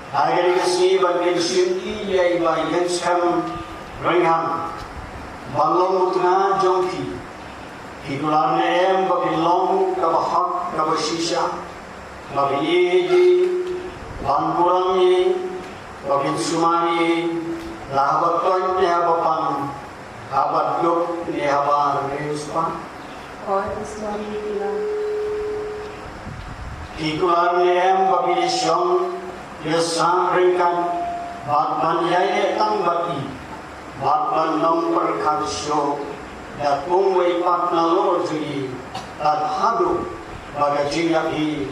Hari kasi bagay simti ay bayan skam ringham balong utna jongki hikular em babilong kabahak kabasisha babiyi banpurangi babin sumani lahabat ni habapan habat yuk ni habar reuspa hikular em babilisong Yasang ringkan batman yai tang bati batman nom perkansyo dat umway patnalo jui dat hadu bagajing yapi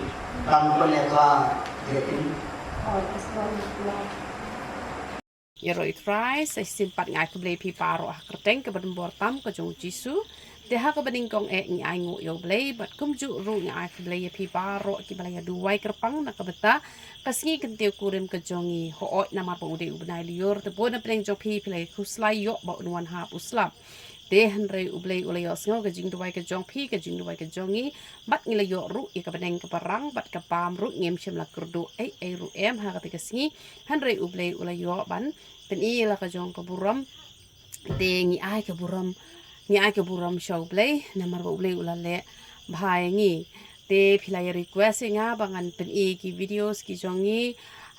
dan penetla yapi Yero itrai sa simpat ngai ke blei pi paro akreteng ke bedembor tam ke jong jisu deha ke bedingkong ni ai ngu yo blei bat kumju ru ngai ke blei pi paro ki balaya duai kerpang na ke beta kasngi kentiu kurim ke jongi ho oi nama pa ude ubnai liur te bona peneng jopi pilai kuslai yo ba unwan hap uslap de henre ublei ulai osngo ke jing duai ke jong pi ke jing duai ke jongi bat ngila yo ru i ke bedeng ke parang bat ke pam ru ngem shem la kurdu ai ru em ha ke kasngi henre ublei ulai yo ban pen i la ke jong ke buram de ngi ai ke buram show play namar bo play ulale bhai ngi te philaya request nga bangan pen e ki videos ki jongi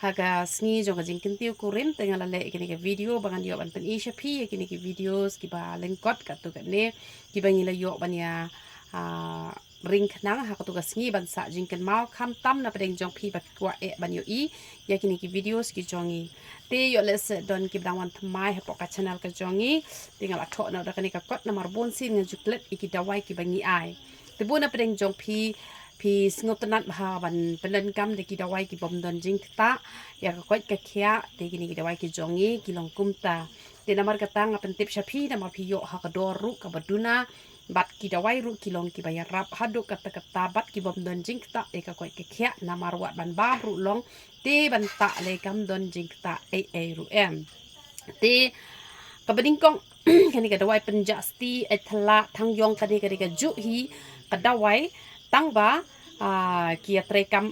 haga sngi jonga jingkin tiu kurim tengala le kini ke video bangan yo ban pen e shapi kini ke videos ki ba lengkot ka tu ne ki bangi la yo ban ya ring knang ha tu sngi ban sa jingkin mau kham tam na pedeng jong pi ba kwa e ban yo i ya kini ki videos ki jongi te yo les don ki bangwan thmai ha poka channel ka jongi tinggal athok na da kani ka kot namar bon sin nga juklet iki dawai ki bangi ai te bona pedeng jong pi sngotanat ha ban pelen kam de ki dawai ki bom don jing ta ya ka kot ka khia te kini ki dawai ki jongi ki long kumta te namar ka tang apen tip shapi namar pi yo ha ka doru ka baduna bat ki dawai ru ki long ki bayar rap haduk kata kata bat ki bom don jing ta e ka kot ka khia namar wat ban ba ru long te ban ta le kam don jing ta ru em te kabadingkong kani ka dawai penjasti etla thang yong kani ka ju hi ka dawai tang ba ki atre kam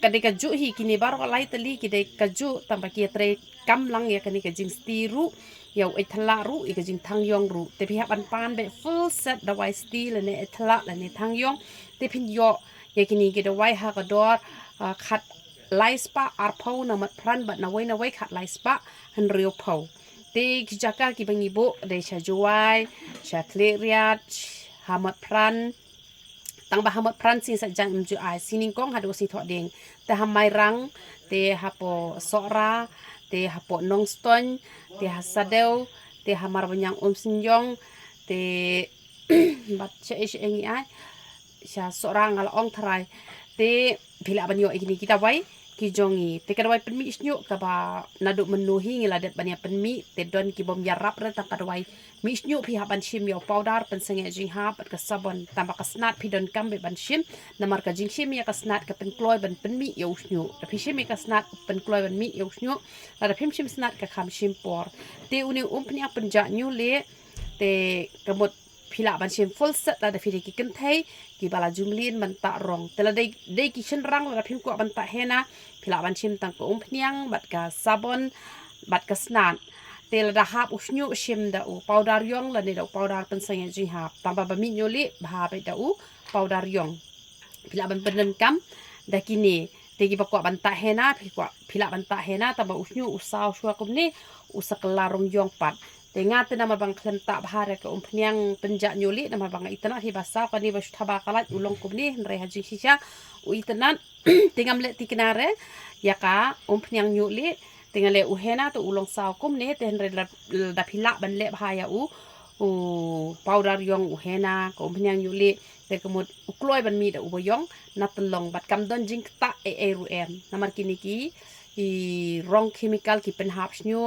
kani ka ju hi kini bar lai tali ki de ka ju tang ba ki atre kam lang ya kani ka jing stiru yau etla ru i ka jing thang yong ru te pi ban pan be full set dawai sti le ne etla le ne thang yong te pin yo ya kini ki dawai ha ka dor khat lai spa arpau na mat pran bat na wai khat lai spa han riu pau te ki jaka ki bangi bo de sha juai sha kleriat hamat pran tang ba hamat pran sin sa jang ju ai sining kong hadu si tho ding te hamai rang te hapo sora te hapo nongston te hasadeu te hamar banyang sinjong te bat che engi ai sha sora ngal ong thrai te bila banyo ikini kita wai ki jongi te kadawai penmi isnyu ka ba naduk menuhi ngila det bania penmi te don ki bom yarap re ta kadawai mi isnyu phi haban shim yo powder pen senge jing ha pat ka sabon tamba ka snat phi don kam be ban shim namar ka jing shim ya ka snat ka pen kloy ban penmi yo snyu ta phi shim ka snat pen kloy ban mi yo snyu la da phim shim snat ka kham shim por te uni pni pen ja nyu le te kamot phila ban shim full set la da phi ki ken thai ki bala jumlin man ta rong tela de ki chen rang la phim ko ban ta hena phila ban shim tang ko phniang bat ka sabon bat ka snan tel da hap usnyu shim da u powder yong la ne da powder pen sang ji hap tamba ba mi nyoli ba be da u powder yong phila ban pen kam da kini te ki ba ko ban ta hena phila ban ta hena tamba usnyu usau shwa kum ni usaklarong yong pat tenga tena mabang klen tak bahare ke phniang penja nyoli nama bang itana hi basa kani ba thaba kalat ulong kubni re haji shisha u itana tingam le tikinare yaka phniang nyoli tingale u hena to ulong saw kumne ten re da phila ban le bahaya u powder yong u hena ko phniang nyoli te kemut ukloi ban mi da u boyong natlong bat kam don jing ta ru em namar kini ki i rong chemical ki pen hap snyu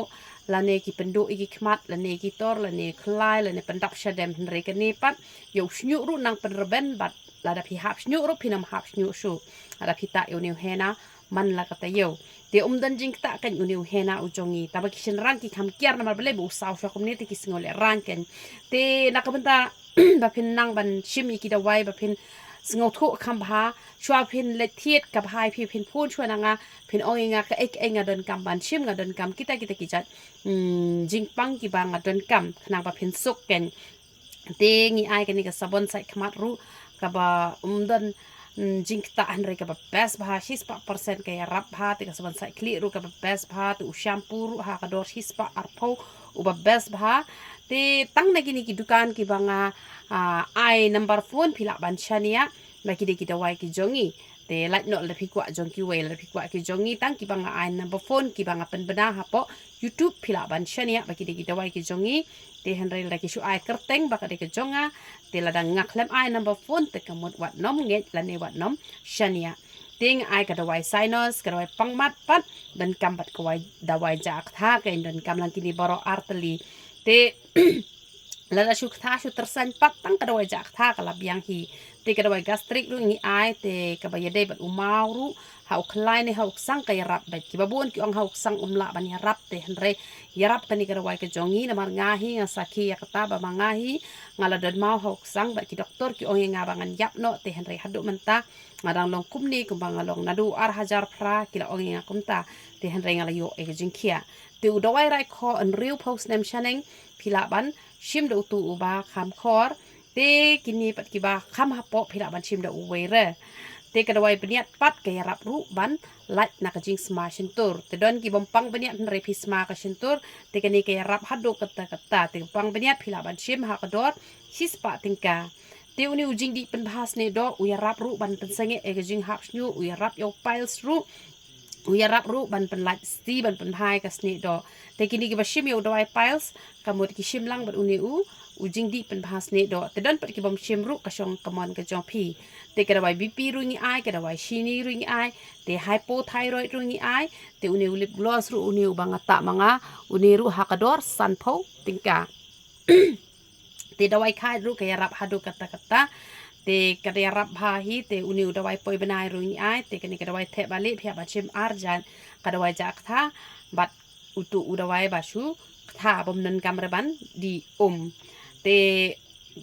lane ki pendu iki khmat lane ki tor lane khlai lane pendap shadem henre ke ni pat yo snyu ru nang penreben bat lada phi hap snyu ru phinam hap snyu su ada phita yo new hena man la kata yo te dan jing ta kan yo new hena ujongi taba kishin rang ki kham kiar na marbele bu saw sha community ki singole rangken te nakabenta ba phin nang ban shimi ki da wai ba phin สงทุคำพาชัวพินเลเทียดกับหายพินพูนชัวนางาพินองงาก็เองเดินกำบันชิมงาเดินกำกิตจัดจิงปังกีบางเดินกำขนาดพินสุกกันเตงีไอกันนี่ก็สบอนใส่ขมัดรู้กับเดินจิงตาอันเรกับเบสบาชิสปะ%ก็ยรับพาติกับสบอนใส่คลีรู้กับเบสบาตุแชมพูรู้หากระโดดชิสปะอาร์โพอุบเบสบาเตตั้งในกินกิดุกันกีบางไอนัมเบอร์โฟนพิลาบันชานียมาคิดkita wai ki jongi te like no le pikwa jongki wai le pikwa ki jongi tang ki banga ai number phone ki banga penbena hapo YouTube phila ban shania ba kita wai ki jongi te henry la ki shu ai kerteng ba ka de jonga te la dang ngak lem ai number phone te kamot wat nom nge la ne wat nom shania ting ai ka da wai sinus ka wai pangmat pat dan kambat ka wai da wai jak tha ka dan kam lang kini baro arteli te lada shu tha shu tersan pat tang ka da wai jak tha ka la biang hi te ka dawai gastrik ru ngi ai te ka ba yade bat umau ru hau klai ne hau sang ka yarap bet ki babun ki ong hau sang umla ban yarap te henre yarap tani ka dawai ka jongi na mar ngahi nga sakhi ya kata ba mangahi ngala dan mau hau sang bat ki doktor ki ong nga bangan yap no te henre hadu menta ngadang long kumni kumbang long nadu ar hajar pra kila ong nga kumta te henre ngala yo e jingkia te u dawai rai kho an real post nem shaneng pila ban shim do tu uba kham khor te kini pat kiba kham hapo phila ban chim da uwere te kadawai beniat pat kaya rap ru ban light na kajing sma shentur te don ki bompang beniat nre pisma ka shentur te kani kaya rap hado kata te bompang beniat phila ban chim ha kador sispa tingka te uni ujing di penbahas ne do uya rap ru ban pensenge e kajing hap nyu uya rap yo piles ru uya rap ru ban pen light sti ban pen hai ka sne do te kini ki ba shim yo do piles kamut ki shim lang ban uni ujing di penbahas ne do te don pat ki bom shimru ka shong kamon ka jong phi te ka dawai bp ru ngi ai ka dawai shini ru ngi ai te hypothyroid ru ngi ai te uni lip gloss ru uni banga ta manga uni ru hakador sanpho tingka te dawai khai ru ka yarap hadu kata te ka yarap bha hi te uni dawai poi banai ru ngi ai te ka dawai the bali phia ba chim arjan ka dawai jak tha bat utu udawai basu tha bom nan kamreban di te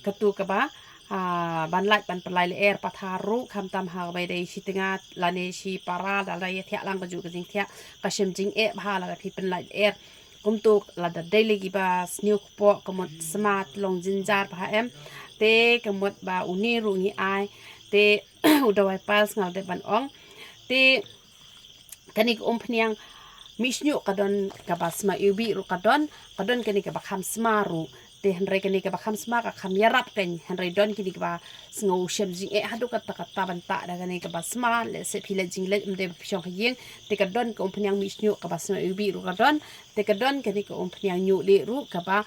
katu kaba ban light ban pelai air patharu kham tam ha bai dei shitinga lane shi para da la ye thia lang ka ju ka jing thia ka shem jing e bha la phi pen light air kumtuk la da daily gi ba sneuk po kamot smart long jinjar bha em te kamot ba uni ru ngi ai te udawai pals ngal de ban ong te kanik phniang misnyu kadon kabasma ubi ru kadon kani ka bakham smaru te henry kani ka bakham sma ka kham yarap ken henry don kini ka sngo shem jing e hadu kata banta da kani ka basma le se phile jing le mde phyong yeng te ka don ka phnyang misnyu ka basma ubi ru kadon te ka don kani ka phnyang nyu le ru ka ba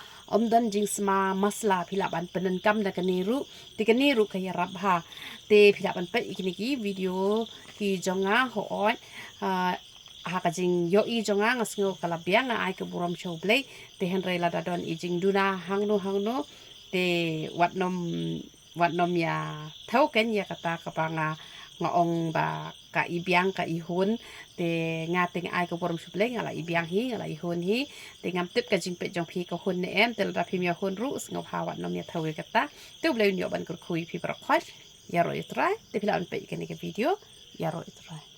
don jing sma masla phila ban penen kam da kani ru te kani ru ka yarap ha te phila ban pe kini ki video ki jonga ho oi hakajing yo i jonga ngasngo kalabiang nga ai ke buram show play te henry la dadon i jing duna hangno te watnom ya thau ken ya kata kapanga ngaong ba ka ibiang ka ihun te nga ting ai ke buram show play ngala ibiang hi ngala ihun hi te ngam tip ka jing pe jong phi ka hun ne em te la phim ya hun ru sngo ha watnom ya thau kata te blay nyo ban kur khui phi pra khwat ya ro itrai te philan pe ke video ya ro itrai